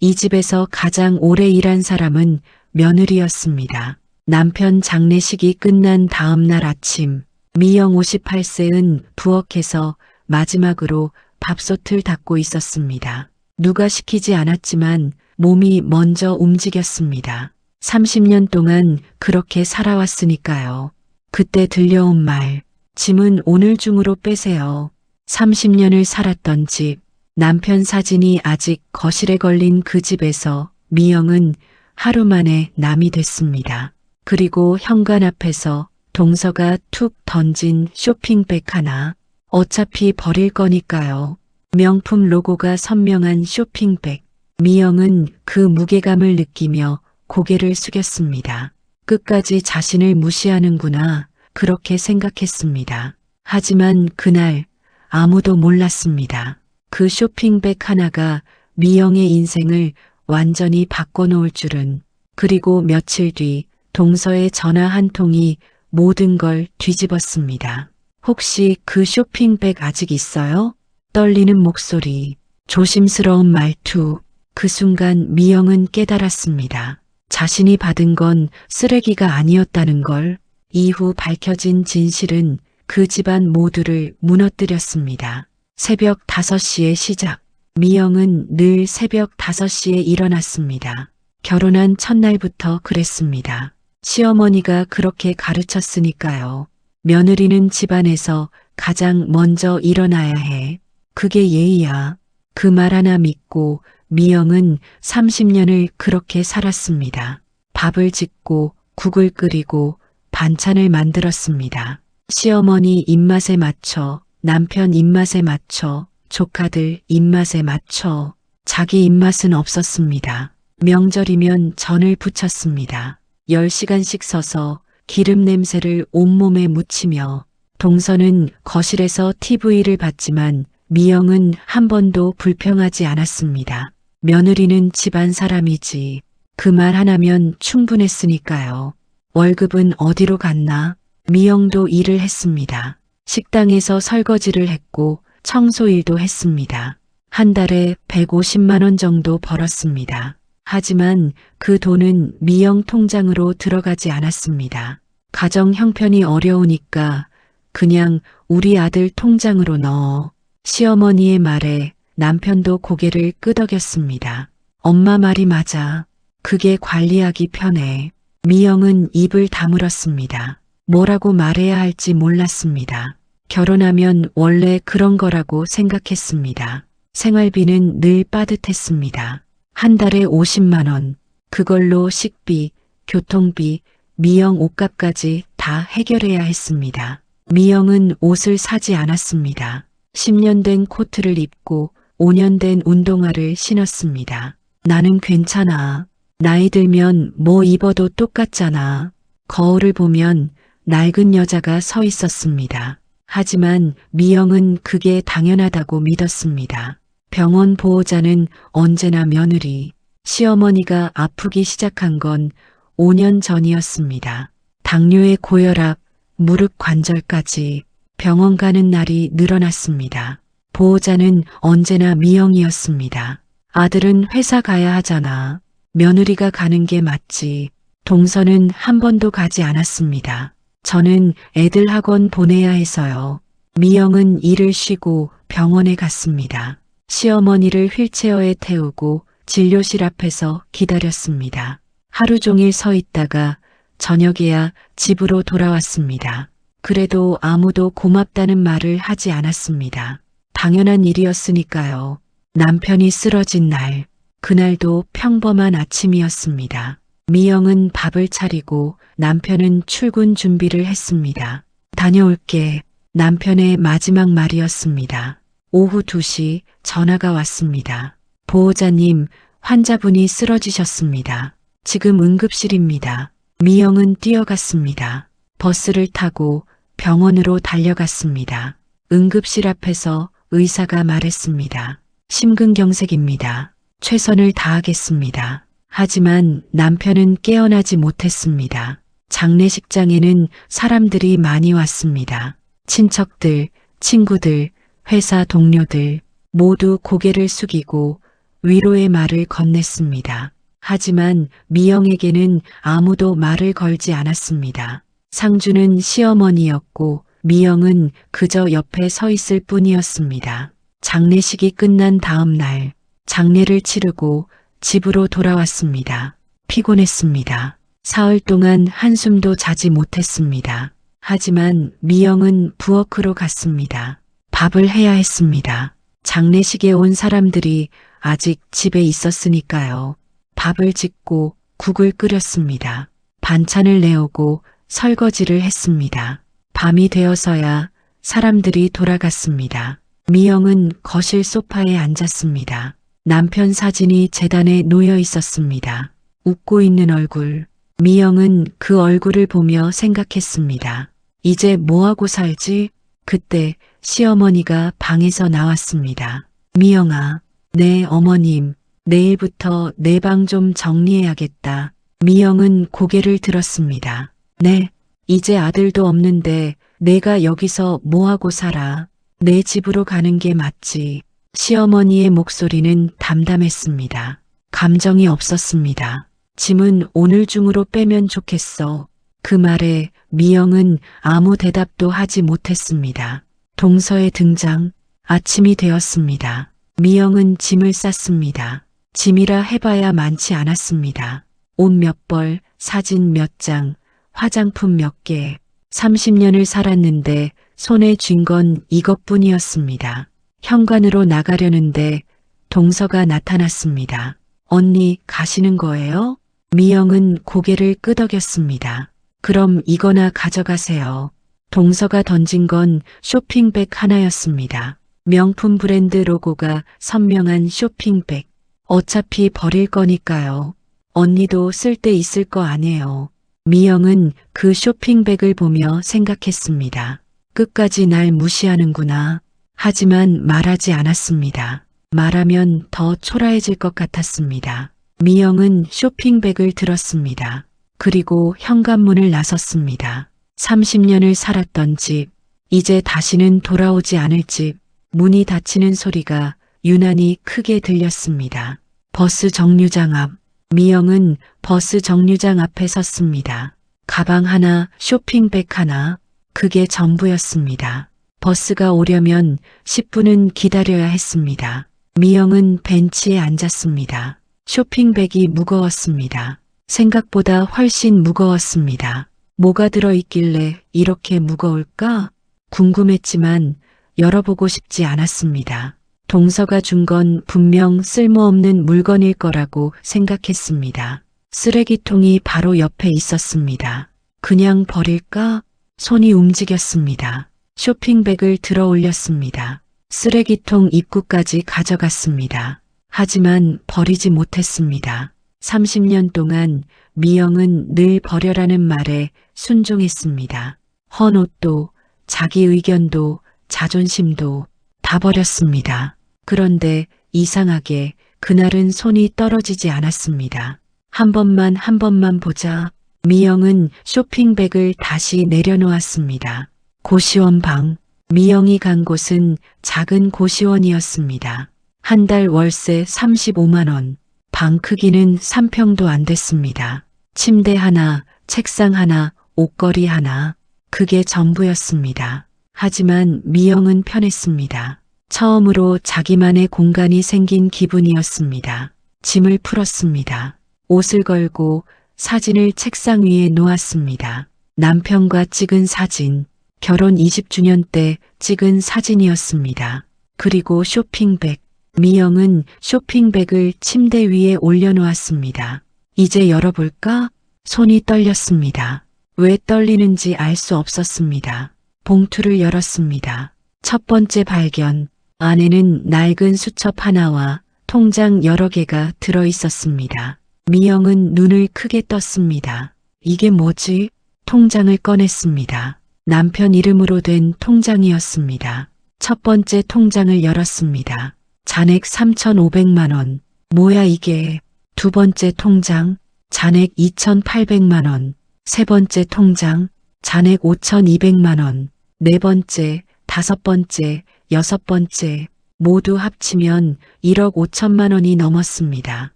이 집에서 가장 오래 일한 사람은 며느리였습니다. 남편 장례식이 끝난 다음 날 아침, 미영 58세는 부엌에서 마지막으로 밥솥을 닦고 있었습니다. 누가 시키지 않았지만 몸이 먼저 움직였습니다. 30년 동안 그렇게 살아왔으니까요. 그때 들려온 말, 짐은 오늘 중으로 빼세요. 30년을 살았던 집, 남편 사진이 아직 거실에 걸린 그 집에서 미영은 하루 만에 남이 됐습니다. 그리고 현관 앞에서 동서가 툭 던진 쇼핑백 하나. 어차피 버릴 거니까요. 명품 로고가 선명한 쇼핑백. 미영은 그 무게감을 느끼며 고개를 숙였습니다. 끝까지 자신을 무시하는구나, 그렇게 생각했습니다. 하지만 그날 아무도 몰랐습니다. 그 쇼핑백 하나가 미영의 인생을 완전히 바꿔놓을 줄은. 그리고 며칠 뒤 동서의 전화 한 통이 모든 걸 뒤집었습니다. 혹시 그 쇼핑백 아직 있어요? 떨리는 목소리, 조심스러운 말투. 그 순간 미영은 깨달았습니다. 자신이 받은 건 쓰레기가 아니었다는 걸. 이후 밝혀진 진실은 그 집안 모두를 무너뜨렸습니다. 새벽 5시의 시작. 미영은 늘 새벽 5시에 일어났습니다. 결혼한 첫날부터 그랬습니다. 시어머니가 그렇게 가르쳤으니까요. 며느리는 집안에서 가장 먼저 일어나야 해. 그게 예의야. 그 말 하나 믿고 미영은 30년을 그렇게 살았습니다. 밥을 짓고 국을 끓이고 반찬을 만들었습니다. 시어머니 입맛에 맞춰, 남편 입맛에 맞춰, 조카들 입맛에 맞춰. 자기 입맛은 없었습니다. 명절이면 전을 부쳤습니다. 10시간씩 서서 기름 냄새를 온몸에 묻히며. 동서는 거실에서 TV를 봤지만 미영은 한 번도 불평하지 않았습니다. 며느리는 집안 사람이지. 그 말 하나면 충분했으니까요. 월급은 어디로 갔나? 미영도 일을 했습니다. 식당에서 설거지를 했고 청소일도 했습니다. 한 달에 150만 원 정도 벌었습니다. 하지만 그 돈은 미영 통장으로 들어가지 않았습니다. 가정 형편이 어려우니까 그냥 우리 아들 통장으로 넣어. 시어머니의 말에 남편도 고개를 끄덕였습니다. 엄마 말이 맞아. 그게 관리하기 편해. 미영은 입을 다물었습니다. 뭐라고 말해야 할지 몰랐습니다. 결혼하면 원래 그런 거라고 생각했습니다. 생활비는 늘 빠듯했습니다. 한 달에 50만 원. 그걸로 식비, 교통비, 미영 옷값까지 다 해결해야 했습니다. 미영은 옷을 사지 않았습니다. 10년 된 코트를 입고 5년 된 운동화를 신었습니다. 나는 괜찮아. 나이 들면 뭐 입어도 똑같잖아. 거울을 보면 낡은 여자가 서 있었습니다. 하지만 미영은 그게 당연하다고 믿었습니다. 병원 보호자는 언제나 며느리. 시어머니가 아프기 시작한 건 5년 전이었습니다. 당뇨의 고혈압, 무릎 관절까지 병원 가는 날이 늘어났습니다. 보호자는 언제나 미영이었습니다. 아들은 회사 가야 하잖아. 며느리가 가는 게 맞지. 동서는 한 번도 가지 않았습니다. 저는 애들 학원 보내야 해서요. 미영은 일을 쉬고 병원에 갔습니다. 시어머니를 휠체어에 태우고 진료실 앞에서 기다렸습니다. 하루 종일 서 있다가 저녁에야 집으로 돌아왔습니다. 그래도 아무도 고맙다는 말을 하지 않았습니다. 당연한 일이었으니까요. 남편이 쓰러진 날, 그날도 평범한 아침이었습니다. 미영은 밥을 차리고 남편은 출근 준비를 했습니다. 다녀올게. 남편의 마지막 말이었습니다. 오후 2시 전화가 왔습니다. 보호자님, 환자분이 쓰러지셨습니다. 지금 응급실입니다. 미영은 뛰어갔습니다. 버스를 타고 병원으로 달려갔습니다. 응급실 앞에서 의사가 말했습니다. 심근경색입니다. 최선을 다하겠습니다. 하지만 남편은 깨어나지 못했습니다. 장례식장에는 사람들이 많이 왔습니다. 친척들, 친구들, 회사 동료들 모두 고개를 숙이고 위로의 말을 건넸습니다. 하지만 미영에게는 아무도 말을 걸지 않았습니다. 상주는 시어머니였고 미영은 그저 옆에 서 있을 뿐이었습니다. 장례식이 끝난 다음 날 장례를 치르고 집으로 돌아왔습니다. 피곤했습니다. 사흘 동안 한숨도 자지 못했습니다. 하지만 미영은 부엌으로 갔습니다. 밥을 해야 했습니다. 장례식에 온 사람들이 아직 집에 있었으니까요. 밥을 짓고 국을 끓였습니다. 반찬을 내오고 설거지를 했습니다. 밤이 되어서야 사람들이 돌아갔습니다. 미영은 거실 소파에 앉았습니다. 남편 사진이 재단에 놓여 있었습니다. 웃고 있는 얼굴. 미영은 그 얼굴을 보며 생각했습니다. 이제 뭐하고 살지? 그때 시어머니가 방에서 나왔습니다. 미영아, 네 어머님, 내일부터 내 방 좀 정리해야겠다. 미영은 고개를 들었습니다. 네, 이제 아들도 없는데 내가 여기서 뭐하고 살아? 내 집으로 가는 게 맞지. 시어머니의 목소리는 담담했습니다. 감정이 없었습니다. 짐은 오늘 중으로 빼면 좋겠어. 그 말에 미영은 아무 대답도 하지 못했습니다. 동서의 등장, 아침이 되었습니다. 미영은 짐을 쌌습니다. 짐이라 해봐야 많지 않았습니다. 옷 몇 벌, 사진 몇 장, 화장품 몇 개. 30년을 살았는데 손에 쥔 건 이것뿐이었습니다. 현관으로 나가려는데 동서가 나타났습니다. 언니 가시는 거예요? 미영은 고개를 끄덕였습니다. 그럼 이거나 가져가세요. 동서가 던진 건 쇼핑백 하나였습니다. 명품 브랜드 로고가 선명한 쇼핑백. 어차피 버릴 거니까요. 언니도 쓸 데 있을 거 아니에요. 미영은 그 쇼핑백을 보며 생각했습니다. 끝까지 날 무시하는구나. 하지만 말하지 않았습니다. 말하면 더 초라해질 것 같았습니다. 미영은 쇼핑백을 들었습니다. 그리고 현관문을 나섰습니다. 30년을 살았던 집, 이제 다시는 돌아오지 않을 집, 문이 닫히는 소리가 유난히 크게 들렸습니다. 버스 정류장 앞, 미영은 버스 정류장 앞에 섰습니다. 가방 하나, 쇼핑백 하나, 그게 전부였습니다. 버스가 오려면 10분은 기다려야 했습니다. 미영은 벤치에 앉았습니다. 쇼핑백이 무거웠습니다. 생각보다 훨씬 무거웠습니다. 뭐가 들어있길래 이렇게 무거울까? 궁금했지만 열어보고 싶지 않았습니다. 동서가 준 건 분명 쓸모없는 물건일 거라고 생각했습니다. 쓰레기통이 바로 옆에 있었습니다. 그냥 버릴까? 손이 움직였습니다. 쇼핑백을 들어 올렸습니다. 쓰레기통 입구까지 가져갔습니다. 하지만 버리지 못했습니다. 30년 동안 미영은 늘 버려라는 말에 순종했습니다. 헌 옷도, 자기 의견도, 자존심도 다 버렸습니다. 그런데 이상하게 그날은 손이 떨어지지 않았습니다. 한 번만 보자. 미영은 쇼핑백을 다시 내려놓았습니다. 고시원 방. 미영이 간 곳은 작은 고시원이었습니다. 한 달 월세 35만 원. 방 크기는 3평도 안 됐습니다. 침대 하나, 책상 하나, 옷걸이 하나. 그게 전부였습니다. 하지만 미영은 편했습니다. 처음으로 자기만의 공간이 생긴 기분이었습니다. 짐을 풀었습니다. 옷을 걸고 사진을 책상 위에 놓았습니다. 남편과 찍은 사진, 결혼 20주년 때 찍은 사진이었습니다. 그리고 쇼핑백. 미영은 쇼핑백을 침대 위에 올려놓았습니다. 이제 열어볼까? 손이 떨렸습니다. 왜 떨리는지 알 수 없었습니다. 봉투를 열었습니다. 첫 번째 발견. 안에는 낡은 수첩 하나와 통장 여러 개가 들어 있었습니다. 미영은 눈을 크게 떴습니다. 이게 뭐지? 통장을 꺼냈습니다. 남편 이름으로 된 통장이었습니다. 첫 번째 통장을 열었습니다. 잔액 3,500만 원. 뭐야 이게? 두 번째 통장, 잔액 2,800만 원. 세 번째 통장, 잔액 5,200만 원. 네 번째, 다섯 번째, 여섯 번째. 모두 합치면 1억 5천만 원이 넘었습니다.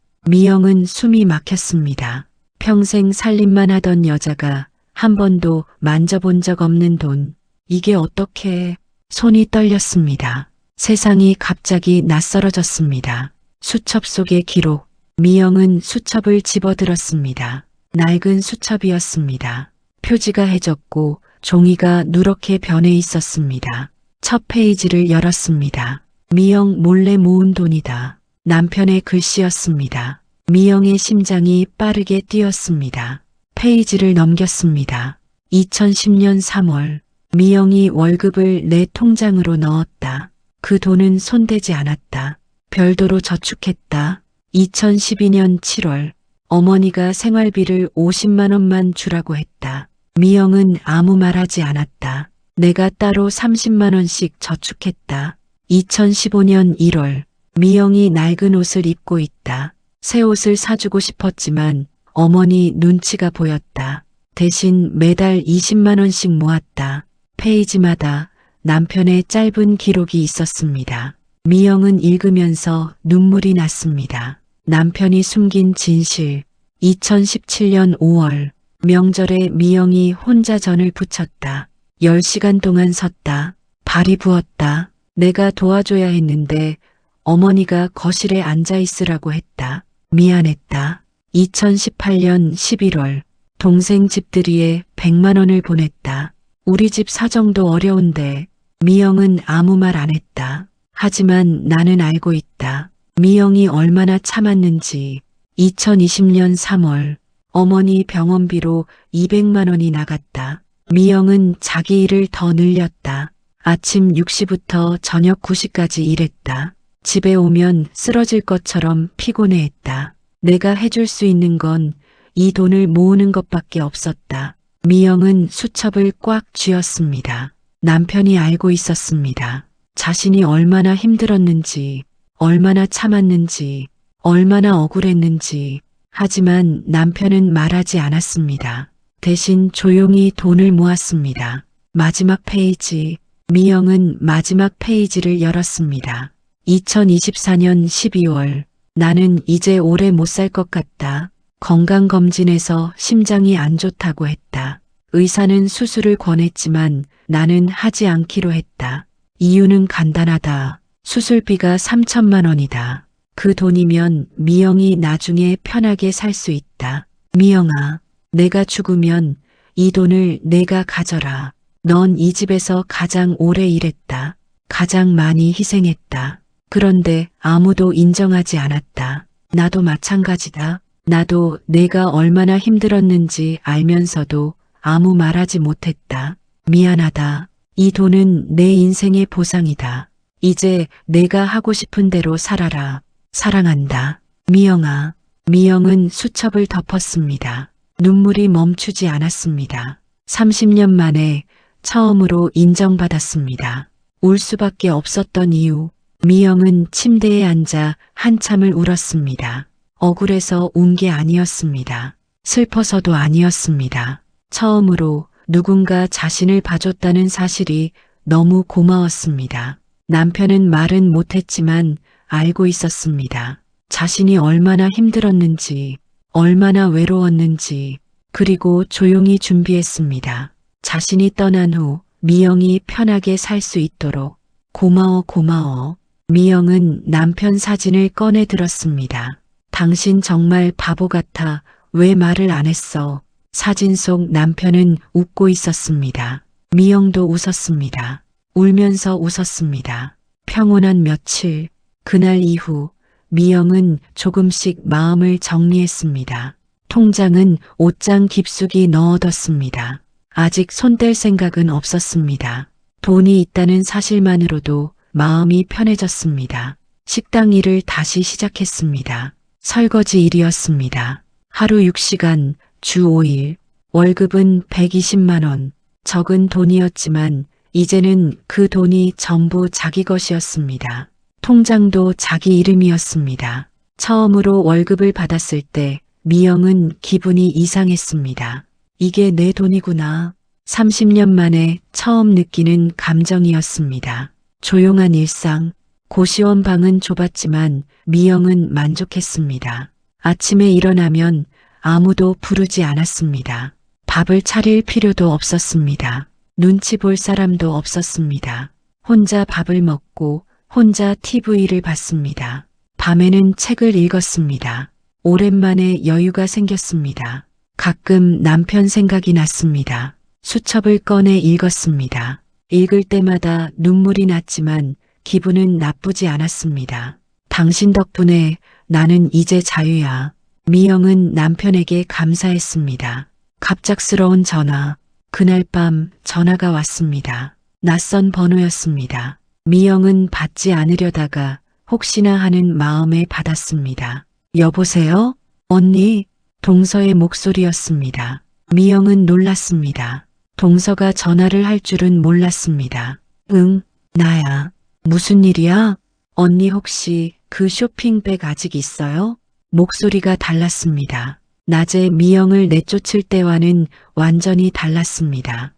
미영은 숨이 막혔습니다. 평생 살림만 하던 여자가 한 번도 만져본 적 없는 돈. 이게 어떻게... 손이 떨렸습니다. 세상이 갑자기 낯설어졌습니다. 수첩 속의 기록. 미영은 수첩을 집어들었습니다. 낡은 수첩이었습니다. 표지가 해졌고 종이가 누렇게 변해 있었습니다. 첫 페이지를 열었습니다. 미영 몰래 모은 돈이다. 남편의 글씨였습니다. 미영의 심장이 빠르게 뛰었습니다. 페이지를 넘겼습니다. 2010년 3월 미영이 월급을 내 통장으로 넣었다. 그 돈은 손대지 않았다. 별도로 저축했다. 2012년 7월 어머니가 생활비를 50만 원만 주라고 했다. 미영은 아무 말하지 않았다. 내가 따로 30만 원씩 저축했다. 2015년 1월 미영이 낡은 옷을 입고 있다. 새 옷을 사주고 싶었지만 어머니 눈치가 보였다. 대신 매달 20만 원씩 모았다. 페이지마다 남편의 짧은 기록이 있었습니다. 미영은 읽으면서 눈물이 났습니다. 남편이 숨긴 진실. 2017년 5월 명절에 미영이 혼자 전을 부쳤다. 10시간 동안 섰다. 발이 부었다. 내가 도와줘야 했는데 어머니가 거실에 앉아 있으라고 했다. 미안했다. 2018년 11월 동생 집들이에 100만 원을 보냈다. 우리 집 사정도 어려운데 미영은 아무 말 안 했다. 하지만 나는 알고 있다. 미영이 얼마나 참았는지. 2020년 3월 어머니 병원비로 200만 원이 나갔다. 미영은 자기 일을 더 늘렸다. 아침 6시부터 저녁 9시까지 일했다. 집에 오면 쓰러질 것처럼 피곤해했다. 내가 해줄 수 있는 건 이 돈을 모으는 것밖에 없었다. 미영은 수첩을 꽉 쥐었습니다. 남편이 알고 있었습니다. 자신이 얼마나 힘들었는지, 얼마나 참았는지, 얼마나 억울했는지. 하지만 남편은 말하지 않았습니다. 대신 조용히 돈을 모았습니다. 마지막 페이지. 미영은 마지막 페이지를 열었습니다. 2024년 12월. 나는 이제 오래 못 살 것 같다. 건강검진에서 심장이 안 좋다고 했다. 의사는 수술을 권했지만 나는 하지 않기로 했다. 이유는 간단하다. 수술비가 3천만 원이다. 그 돈이면 미영이 나중에 편하게 살 수 있다. 미영아, 내가 죽으면 이 돈을 내가 가져라. 넌 이 집에서 가장 오래 일했다. 가장 많이 희생했다. 그런데 아무도 인정하지 않았다. 나도 마찬가지다. 나도 내가 얼마나 힘들었는지 알면서도 아무 말하지 못했다. 미안하다. 이 돈은 내 인생의 보상이다. 이제 내가 하고 싶은 대로 살아라. 사랑한다. 미영아. 미영은 수첩을 덮었습니다. 눈물이 멈추지 않았습니다. 30년 만에 처음으로 인정받았습니다. 울 수밖에 없었던 이유. 미영은 침대에 앉아 한참을 울었습니다. 억울해서 운 게 아니었습니다. 슬퍼서도 아니었습니다. 처음으로 누군가 자신을 봐줬다는 사실이 너무 고마웠습니다. 남편은 말은 못했지만 알고 있었습니다. 자신이 얼마나 힘들었는지, 얼마나 외로웠는지. 그리고 조용히 준비했습니다. 자신이 떠난 후 미영이 편하게 살 수 있도록. 고마워 고마워. 미영은 남편 사진을 꺼내 들었습니다. 당신 정말 바보 같아. 왜 말을 안 했어? 사진 속 남편은 웃고 있었습니다. 미영도 웃었습니다. 울면서 웃었습니다. 평온한 며칠. 그날 이후 미영은 조금씩 마음을 정리했습니다. 통장은 옷장 깊숙이 넣어뒀습니다. 아직 손댈 생각은 없었습니다. 돈이 있다는 사실만으로도 마음이 편해졌습니다. 식당 일을 다시 시작했습니다. 설거지 일이었습니다. 하루 6시간, 주 5일, 월급은 120만 원. 적은 돈이었지만 이제는 그 돈이 전부 자기 것이었습니다. 통장도 자기 이름이었습니다. 처음으로 월급을 받았을 때 미영은 기분이 이상했습니다. 이게 내 돈이구나. 30년 만에 처음 느끼는 감정이었습니다. 조용한 일상, 고시원 방은 좁았지만 미영은 만족했습니다. 아침에 일어나면 아무도 부르지 않았습니다. 밥을 차릴 필요도 없었습니다. 눈치 볼 사람도 없었습니다. 혼자 밥을 먹고 혼자 TV를 봤습니다. 밤에는 책을 읽었습니다. 오랜만에 여유가 생겼습니다. 가끔 남편 생각이 났습니다. 수첩을 꺼내 읽었습니다. 읽을 때마다 눈물이 났지만 기분은 나쁘지 않았습니다. 당신 덕분에 나는 이제 자유야. 미영은 남편에게 감사했습니다. 갑작스러운 전화. 그날 밤 전화가 왔습니다. 낯선 번호였습니다. 미영은 받지 않으려다가 혹시나 하는 마음에 받았습니다. 여보세요? 언니? 동서의 목소리였습니다. 미영은 놀랐습니다. 동서가 전화를 할 줄은 몰랐습니다. 응, 나야. 무슨 일이야? 언니 혹시 그 쇼핑백 아직 있어요? 목소리가 달랐습니다. 낮에 미영을 내쫓을 때와는 완전히 달랐습니다.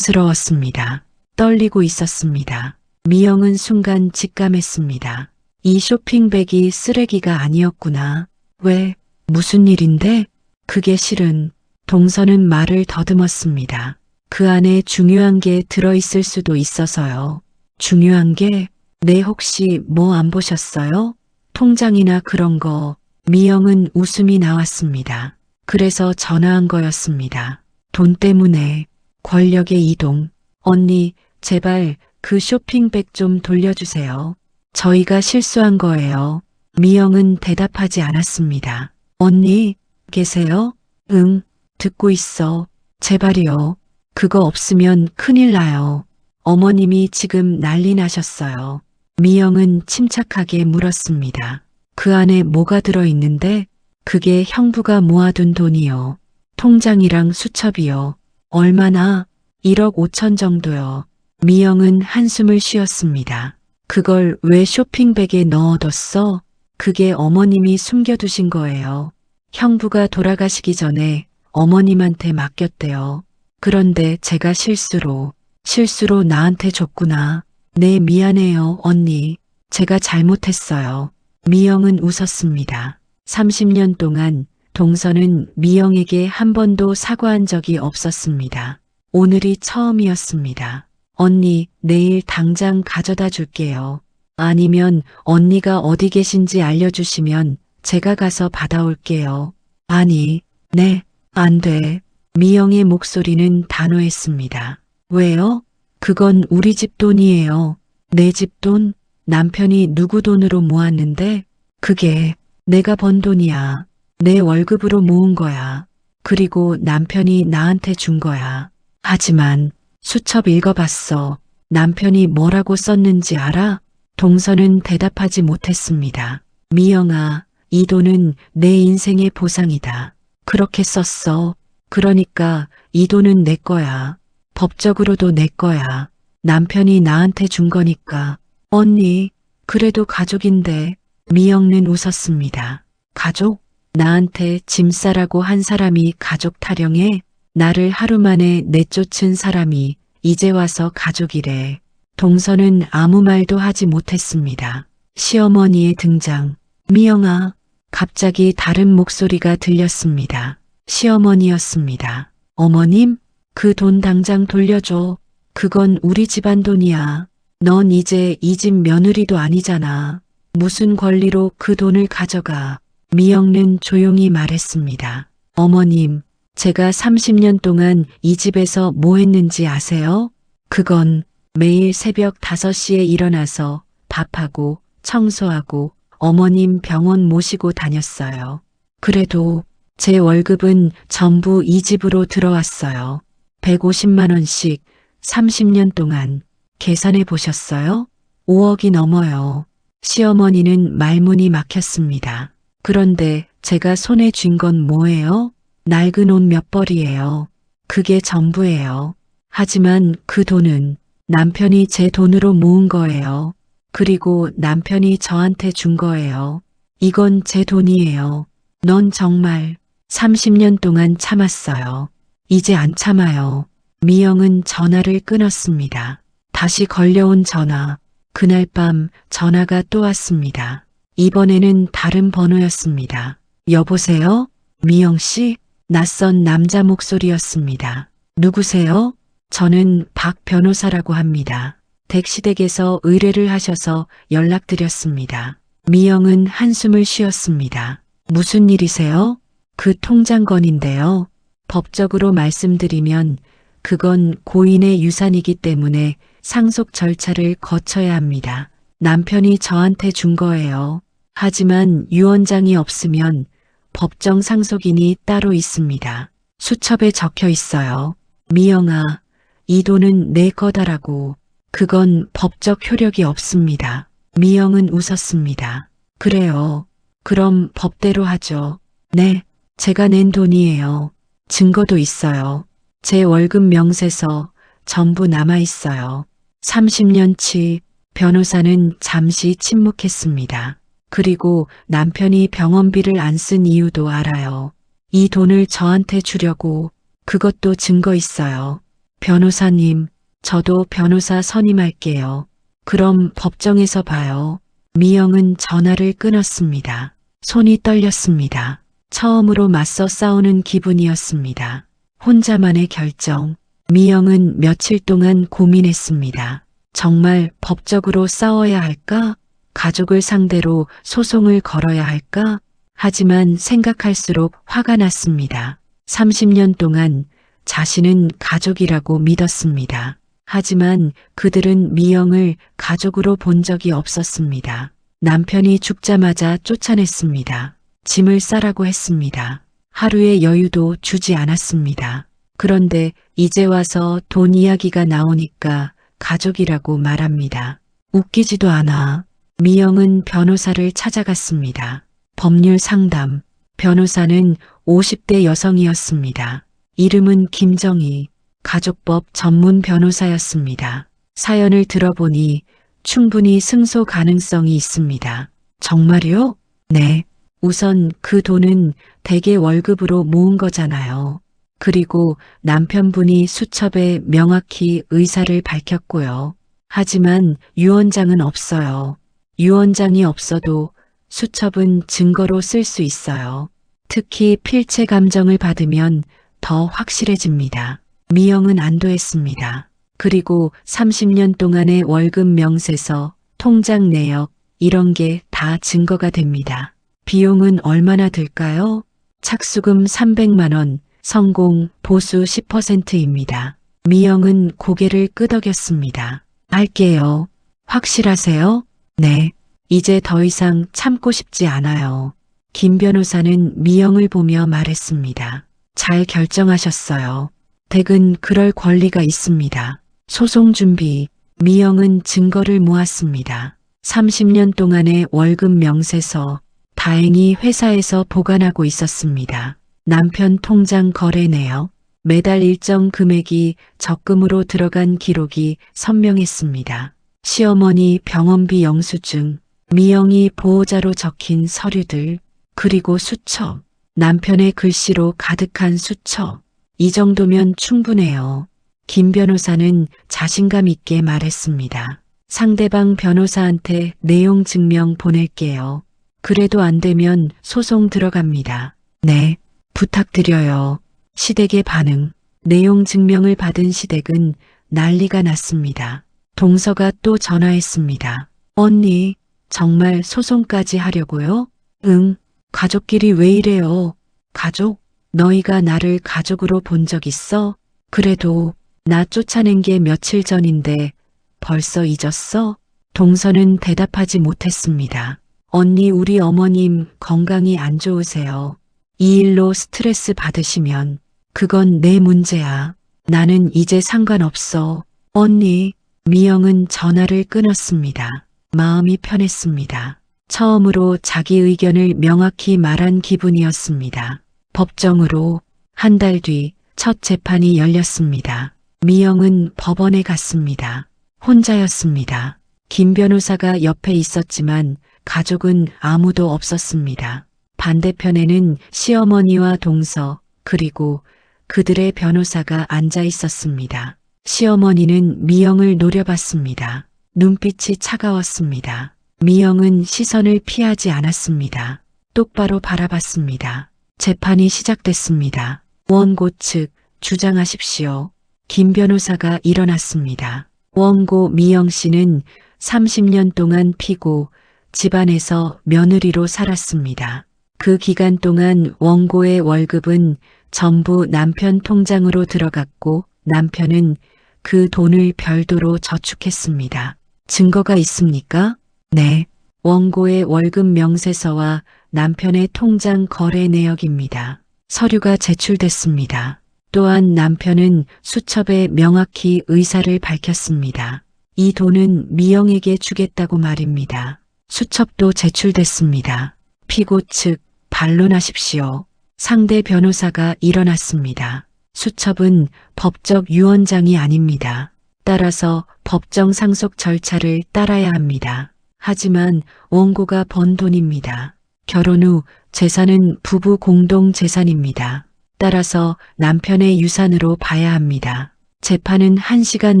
조심스러웠습니다. 떨리고 있었습니다. 미영은 순간 직감했습니다. 이 쇼핑백이 쓰레기가 아니었구나. 왜? 무슨 일인데? 그게 실은 동서는 말을 더듬었습니다. 그 안에 중요한 게 들어있을 수도 있어서요. 중요한 게? 네, 혹시 뭐 안 보셨어요? 통장이나 그런 거. 미영은 웃음이 나왔습니다. 그래서 전화한 거였습니다. 돈 때문에. 권력의 이동. 언니, 제발 그 쇼핑백 좀 돌려주세요. 저희가 실수한 거예요. 미영은 대답하지 않았습니다. 언니, 계세요? 응, 듣고 있어. 제발이요. 그거 없으면 큰일 나요. 어머님이 지금 난리 나셨어요. 미영은 침착하게 물었습니다. 그 안에 뭐가 들어있는데? 그게 형부가 모아둔 돈이요. 통장이랑 수첩이요. 얼마나? 1억 5천 정도요. 미영은 한숨을 쉬었습니다. 그걸 왜 쇼핑백에 넣어뒀어? 그게 어머님이 숨겨두신 거예요. 형부가 돌아가시기 전에 어머님한테 맡겼대요. 그런데 제가 실수로 나한테 줬구나. 네, 미안해요, 언니. 제가 잘못했어요. 미영은 웃었습니다. 30년 동안 동서는 미영에게 한 번도 사과한 적이 없었습니다. 오늘이 처음이었습니다. 언니, 내일 당장 가져다 줄게요. 아니면 언니가 어디 계신지 알려주시면 제가 가서 받아올게요. 아니, 네, 안 돼. 미영의 목소리는 단호했습니다. 왜요? 그건 우리 집 돈이에요. 내 집 돈? 남편이 누구 돈으로 모았는데? 그게 내가 번 돈이야. 내 월급으로 모은 거야. 그리고 남편이 나한테 준 거야. 하지만 수첩 읽어봤어. 남편이 뭐라고 썼는지 알아? 동서는 대답하지 못했습니다. 미영아, 이 돈은 내 인생의 보상이다. 그렇게 썼어. 그러니까 이 돈은 내 거야. 법적으로도 내 거야. 남편이 나한테 준 거니까. 언니, 그래도 가족인데. 미영은 웃었습니다. 가족? 나한테 짐 싸라고 한 사람이 가족 타령해? 나를 하루 만에 내쫓은 사람이 이제 와서 가족이래. 동서는 아무 말도 하지 못했습니다. 시어머니의 등장. 미영아, 갑자기 다른 목소리가 들렸습니다. 시어머니였습니다. 어머님, 그 돈 당장 돌려줘. 그건 우리 집안 돈이야. 넌 이제 이 집 며느리도 아니잖아. 무슨 권리로 그 돈을 가져가. 미영은 조용히 말했습니다. 어머님, 제가 30년 동안 이 집에서 뭐 했는지 아세요? 그건 매일 새벽 5시에 일어나서 밥하고 청소하고 어머님 병원 모시고 다녔어요. 그래도 제 월급은 전부 이 집으로 들어왔어요. 150만 원씩 30년 동안. 계산해 보셨어요? 5억이 넘어요. 시어머니는 말문이 막혔습니다. 그런데 제가 손에 쥔 건 뭐예요? 낡은 옷 몇 벌이에요. 그게 전부예요. 하지만 그 돈은 남편이 제 돈으로 모은 거예요. 그리고 남편이 저한테 준 거예요. 이건 제 돈이에요. 넌 정말 30년 동안 참았어요. 이제 안 참아요. 미영은 전화를 끊었습니다. 다시 걸려온 전화. 그날 밤 전화가 또 왔습니다. 이번에는 다른 번호였습니다. 여보세요? 미영 씨? 낯선 남자 목소리였습니다. 누구세요? 저는 박 변호사라고 합니다. 덱시댁에서 의뢰를 하셔서 연락드렸습니다. 미영은 한숨을 쉬었습니다. 무슨 일이세요? 그 통장 건인데요. 법적으로 말씀드리면 그건 고인의 유산이기 때문에 상속 절차를 거쳐야 합니다. 남편이 저한테 준 거예요. 하지만 유언장이 없으면 법정 상속인이 따로 있습니다. 수첩에 적혀 있어요. 미영아, 이 돈은 내 거다라고. 그건 법적 효력이 없습니다. 미영은 웃었습니다. 그래요. 그럼 법대로 하죠. 네, 제가 낸 돈이에요. 증거도 있어요. 제 월급 명세서 전부 남아 있어요. 30년치. 변호사는 잠시 침묵했습니다. 그리고 남편이 병원비를 안 쓴 이유도 알아요. 이 돈을 저한테 주려고. 그것도 증거 있어요. 변호사님, 저도 변호사 선임할게요. 그럼 법정에서 봐요. 미영은 전화를 끊었습니다. 손이 떨렸습니다. 처음으로 맞서 싸우는 기분이었습니다. 혼자만의 결정. 미영은 며칠 동안 고민했습니다. 정말 법적으로 싸워야 할까? 가족을 상대로 소송을 걸어야 할까? 하지만 생각할수록 화가 났습니다. 30년 동안 자신은 가족이라고 믿었습니다. 하지만 그들은 미영을 가족으로 본 적이 없었습니다. 남편이 죽자마자 쫓아냈습니다. 짐을 싸라고 했습니다. 하루의 여유도 주지 않았습니다. 그런데 이제 와서 돈 이야기가 나오니까 가족이라고 말합니다. 웃기지도 않아. 미영은 변호사를 찾아갔습니다. 법률 상담. 변호사는 50대 여성이었습니다. 이름은 김정희. 가족법 전문 변호사였습니다. 사연을 들어보니 충분히 승소 가능성이 있습니다. 정말요? 네. 우선 그 돈은 대개 월급으로 모은 거잖아요. 그리고 남편분이 수첩에 명확히 의사를 밝혔고요. 하지만 유언장은 없어요. 유언장이 없어도 수첩은 증거로 쓸 수 있어요. 특히 필체 감정을 받으면 더 확실해집니다. 미영은 안도했습니다. 그리고 30년 동안의 월급 명세서, 통장 내역, 이런 게 다 증거가 됩니다. 비용은 얼마나 들까요? 착수금 300만 원, 성공 보수 10%입니다. 미영은 고개를 끄덕였습니다. 할게요. 확실하세요? 네. 이제 더 이상 참고 싶지 않아요. 김 변호사는 미영을 보며 말했습니다. 잘 결정하셨어요. 댁은 그럴 권리가 있습니다. 소송 준비. 미영은 증거를 모았습니다. 30년 동안의 월급 명세서, 다행히 회사에서 보관하고 있었습니다. 남편 통장 거래 내역, 매달 일정 금액이 적금으로 들어간 기록이 선명했습니다. 시어머니 병원비 영수증, 미영이 보호자로 적힌 서류들, 그리고 수첩, 남편의 글씨로 가득한 수첩. 이 정도면 충분해요. 김 변호사는 자신감 있게 말했습니다. 상대방 변호사한테 내용 증명 보낼게요. 그래도 안 되면 소송 들어갑니다. 네, 부탁드려요. 시댁의 반응. 내용 증명을 받은 시댁은 난리가 났습니다. 동서가 또 전화했습니다. 언니, 정말 소송까지 하려고요? 응, 가족끼리 왜 이래요? 가족? 너희가 나를 가족으로 본 적 있어? 그래도 나 쫓아낸 게 며칠 전인데 벌써 잊었어? 동서는 대답하지 못했습니다. 언니, 우리 어머님 건강이 안 좋으세요. 이 일로 스트레스 받으시면 그건 내 문제야. 나는 이제 상관없어. 언니. 미영은 전화를 끊었습니다. 마음이 편했습니다. 처음으로 자기 의견을 명확히 말한 기분이었습니다. 법정으로 한 달 뒤 첫 재판이 열렸습니다. 미영은 법원에 갔습니다. 혼자였습니다. 김 변호사가 옆에 있었지만 가족은 아무도 없었습니다. 반대편에는 시어머니와 동서, 그리고 그들의 변호사가 앉아 있었습니다. 시어머니는 미영을 노려봤습니다. 눈빛이 차가웠습니다. 미영은 시선을 피하지 않았습니다. 똑바로 바라봤습니다. 재판이 시작됐습니다. 원고 측 주장하십시오. 김 변호사가 일어났습니다. 원고 미영 씨는 30년 동안 피고 집안에서 며느리로 살았습니다. 그 기간 동안 원고의 월급은 전부 남편 통장으로 들어갔고 남편은 그 돈을 별도로 저축했습니다. 증거가 있습니까? 네. 원고의 월급 명세서와 남편의 통장 거래 내역입니다. 서류가 제출됐습니다. 또한 남편은 수첩에 명확히 의사를 밝혔습니다. 이 돈은 미영에게 주겠다고 말입니다. 수첩도 제출됐습니다. 피고 측 반론하십시오. 상대 변호사가 일어났습니다. 수첩은 법적 유언장이 아닙니다. 따라서 법정 상속 절차를 따라야 합니다. 하지만 원고가 번 돈입니다. 결혼 후 재산은 부부 공동 재산입니다. 따라서 남편의 유산으로 봐야 합니다. 재판은 1시간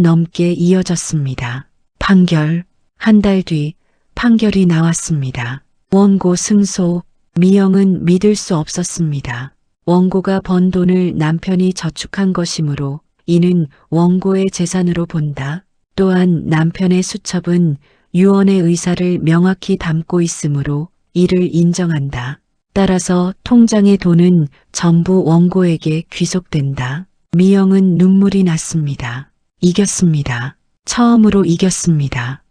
넘게 이어졌습니다. 판결, 한 달 뒤 판결이 나왔습니다. 원고 승소, 미영은 믿을 수 없었습니다. 원고가 번 돈을 남편이 저축한 것이므로 이는 원고의 재산으로 본다. 또한 남편의 수첩은 유언의 의사를 명확히 담고 있으므로 이를 인정한다. 따라서 통장의 돈은 전부 원고에게 귀속된다. 미영은 눈물이 났습니다. 이겼습니다. 처음으로 이겼습니다.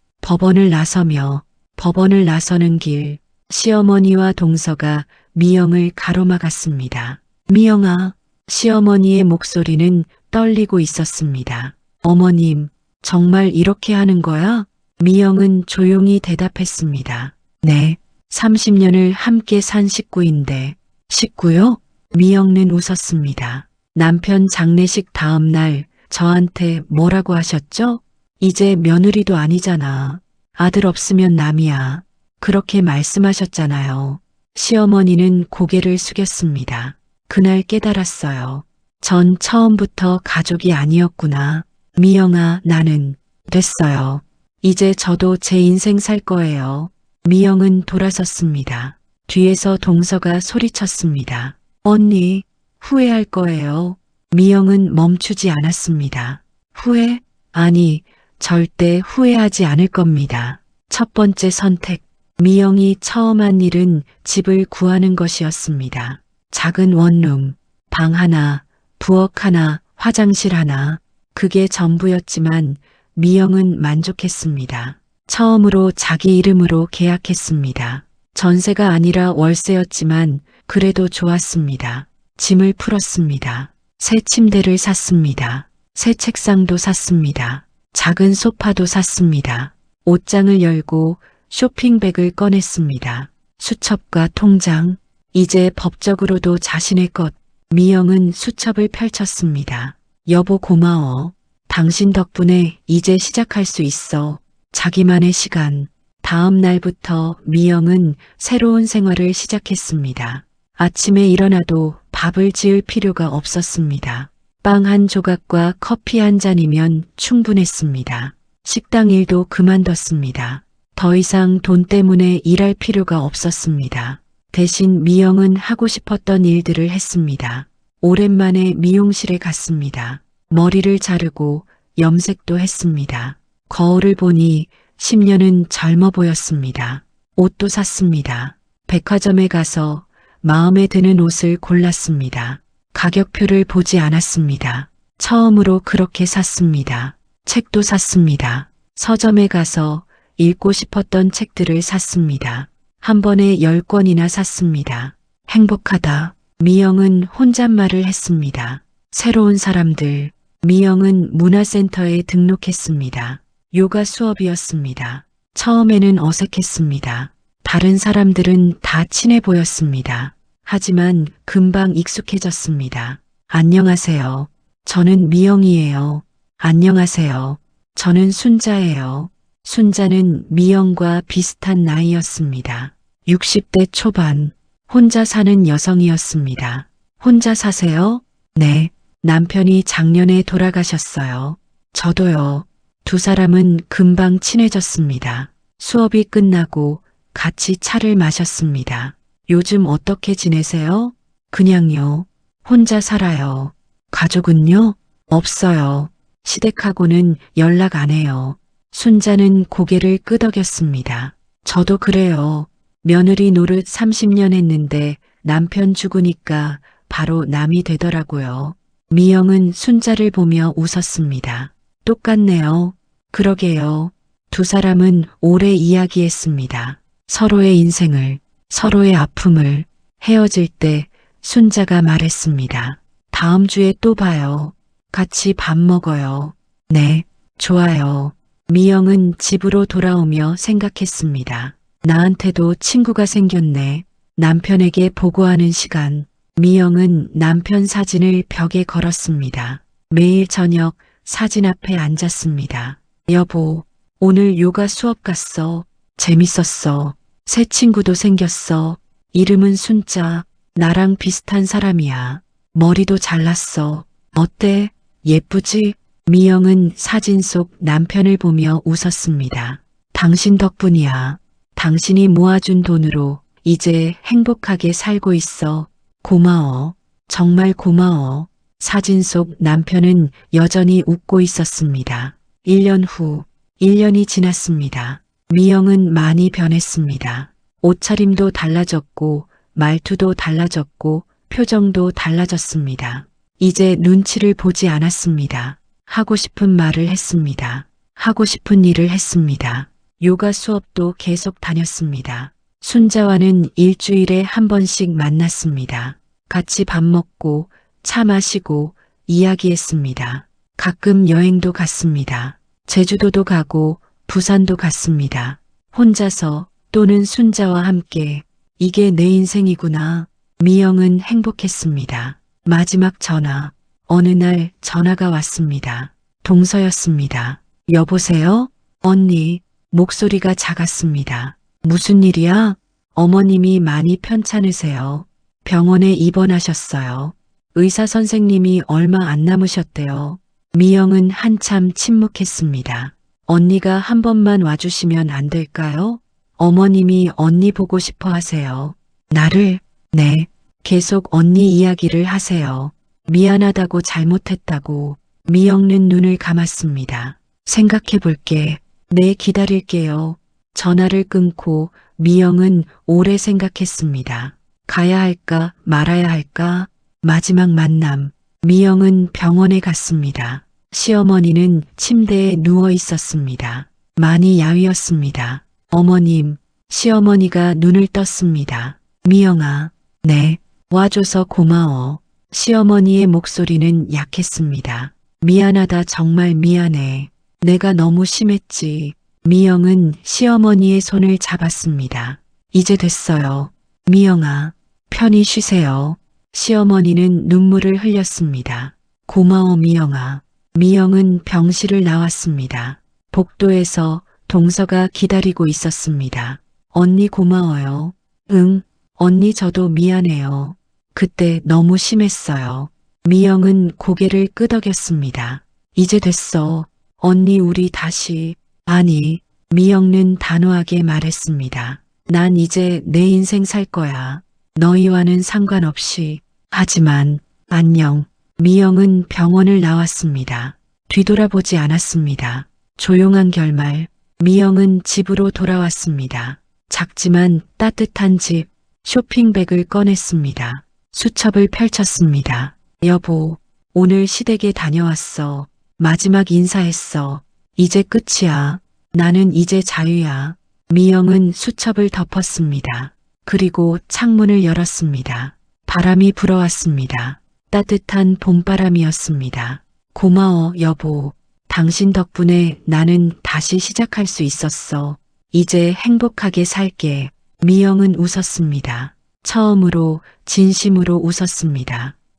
법원을 나서는 길, 시어머니와 동서가 미영을 가로막았습니다. 미영아, 시어머니의 목소리는 떨리고 있었습니다. 어머님, 정말 이렇게 하는 거야? 미영은 조용히 대답했습니다. 네, 30년을 함께 산 식구인데. 식구요? 미영은 웃었습니다. 남편 장례식 다음 날 저한테 뭐라고 하셨죠? 이제 며느리도 아니잖아. 아들 없으면 남이야. 그렇게 말씀하셨잖아요. 시어머니는 고개를 숙였습니다. 그날 깨달았어요. 전 처음부터 가족이 아니었구나. 미영아, 나는 됐어요. 이제 저도 제 인생 살 거예요. 미영은 돌아섰습니다. 뒤에서 동서가 소리쳤습니다. 언니, 후회할 거예요. 미영은 멈추지 않았습니다. 후회? 아니, 절대 후회하지 않을 겁니다. 첫 번째 선택. 미영이 처음 한 일은 집을 구하는 것이었습니다. 작은 원룸, 방 하나, 부엌 하나, 화장실 하나. 그게 전부였지만 미영은 만족했습니다. 처음으로 자기 이름으로 계약했습니다. 전세가 아니라 월세였지만 그래도 좋았습니다. 짐을 풀었습니다. 새 침대를 샀습니다. 새 책상도 샀습니다. 작은 소파도 샀습니다. 옷장을 열고 쇼핑백을 꺼냈습니다. 수첩과 통장, 이제 법적으로도 자신의 것. 미영은 수첩을 펼쳤습니다. 여보 고마워. 당신 덕분에 이제 시작할 수 있어. 자기만의 시간. 다음 날부터 미영은 새로운 생활을 시작했습니다. 아침에 일어나도 밥을 지을 필요가 없었습니다. 빵 한 조각과 커피 한 잔이면 충분했습니다. 식당 일도 그만뒀습니다. 더 이상 돈 때문에 일할 필요가 없었습니다. 대신 미영은 하고 싶었던 일들을 했습니다. 오랜만에 미용실에 갔습니다. 머리를 자르고 염색도 했습니다. 거울을 보니 10년은 젊어 보였습니다. 옷도 샀습니다. 백화점에 가서 마음에 드는 옷을 골랐습니다. 가격표를 보지 않았습니다. 처음으로 그렇게 샀습니다. 책도 샀습니다. 서점에 가서 읽고 싶었던 책들을 샀습니다. 한 번에 10권이나 샀습니다. 행복하다. 미영은 혼잣말을 했습니다. 새로운 사람들. 미영은 문화센터에 등록했습니다. 요가 수업이었습니다. 처음에는 어색했습니다. 다른 사람들은 다 친해 보였습니다. 하지만 금방 익숙해졌습니다. 안녕하세요. 저는 미영이에요. 안녕하세요. 저는 순자예요. 순자는 미영과 비슷한 나이였습니다. 60대 초반, 혼자 사는 여성이었습니다. 혼자 사세요? 네. 남편이 작년에 돌아가셨어요. 저도요. 두 사람은 금방 친해졌습니다. 수업이 끝나고 같이 차를 마셨습니다. 요즘 어떻게 지내세요? 그냥요. 혼자 살아요. 가족은요? 없어요. 시댁하고는 연락 안 해요. 순자는 고개를 끄덕였습니다. 저도 그래요. 며느리 노릇 30년 했는데 남편 죽으니까 바로 남이 되더라고요. 미영은 순자를 보며 웃었습니다. 똑같네요. 그러게요. 두 사람은 오래 이야기했습니다. 서로의 인생을, 서로의 아픔을. 헤어질 때 순자가 말했습니다. 다음 주에 또 봐요. 같이 밥 먹어요. 네, 좋아요. 미영은 집으로 돌아오며 생각했습니다. 나한테도 친구가 생겼네. 남편에게 보고하는 시간. 미영은 남편 사진을 벽에 걸었습니다. 매일 저녁 사진 앞에 앉았습니다. 여보, 오늘 요가 수업 갔어. 재밌었어. 새 친구도 생겼어. 이름은 순자. 나랑 비슷한 사람이야. 머리도 잘났어. 어때? 예쁘지? 미영은 사진 속 남편을 보며 웃었습니다. 당신 덕분이야. 당신이 모아준 돈으로 이제 행복하게 살고 있어. 고마워. 정말 고마워. 사진 속 남편은 여전히 웃고 있었습니다. 1년 후, 1년이 지났습니다. 미영은 많이 변했습니다. 옷차림도 달라졌고, 말투도 달라졌고, 표정도 달라졌습니다. 이제 눈치를 보지 않았습니다. 하고 싶은 말을 했습니다. 하고 싶은 일을 했습니다. 요가 수업도 계속 다녔습니다. 순자와는 일주일에 한 번씩 만났습니다. 같이 밥 먹고 차 마시고 이야기했습니다. 가끔 여행도 갔습니다. 제주도도 가고 부산도 갔습니다. 혼자서 또는 순자와 함께. 이게 내 인생이구나. 미영은 행복했습니다. 마지막 전화. 어느 날 전화가 왔습니다. 동서였습니다. 여보세요? 언니. 목소리가 작았습니다. 무슨 일이야? 어머님이 많이 편찮으세요. 병원에 입원하셨어요. 의사 선생님이 얼마 안 남으셨대요. 미영은 한참 침묵했습니다. 언니가 한 번만 와주시면 안 될까요? 어머님이 언니 보고 싶어 하세요. 나를? 네. 계속 언니 이야기를 하세요. 미안하다고 잘못했다고. 미영은 눈을 감았습니다. 생각해 볼게. 네, 기다릴게요. 전화를 끊고 미영은 오래 생각했습니다. 가야 할까 말아야 할까? 마지막 만남. 미영은 병원에 갔습니다. 시어머니는 침대에 누워 있었습니다. 많이 야위었습니다. 어머님, 시어머니가 눈을 떴습니다. 미영아, 네, 와줘서 고마워. 시어머니의 목소리는 약했습니다. 미안하다, 정말 미안해. 내가 너무 심했지. 미영은 시어머니의 손을 잡았습니다. 이제 됐어요. 미영아, 편히 쉬세요. 시어머니는 눈물을 흘렸습니다. 고마워, 미영아. 미영은 병실을 나왔습니다. 복도에서 동서가 기다리고 있었습니다. 언니 고마워요. 응, 언니 저도 미안해요. 그때 너무 심했어요. 미영은 고개를 끄덕였습니다. 이제 됐어. 언니 우리 다시. 아니, 미영은 단호하게 말했습니다. 난 이제 내 인생 살 거야. 너희와는 상관없이. 하지만 안녕. 미영은 병원을 나왔습니다. 뒤돌아보지 않았습니다. 조용한 결말. 미영은 집으로 돌아왔습니다. 작지만 따뜻한 집. 쇼핑백을 꺼냈습니다. 수첩을 펼쳤습니다. 여보, 오늘 시댁에 다녀왔어. 마지막 인사했어. 이제 끝이야. 나는 이제 자유야. 미영은 수첩을 덮었습니다. 그리고 창문을 열었습니다. 바람이 불어왔습니다. 따뜻한 봄바람이었습니다. 고마워, 여보. 당신 덕분에 나는 다시 시작할 수 있었어. 이제 행복하게 살게. 미영은 웃었습니다. 처음으로 진심으로 웃었습니다.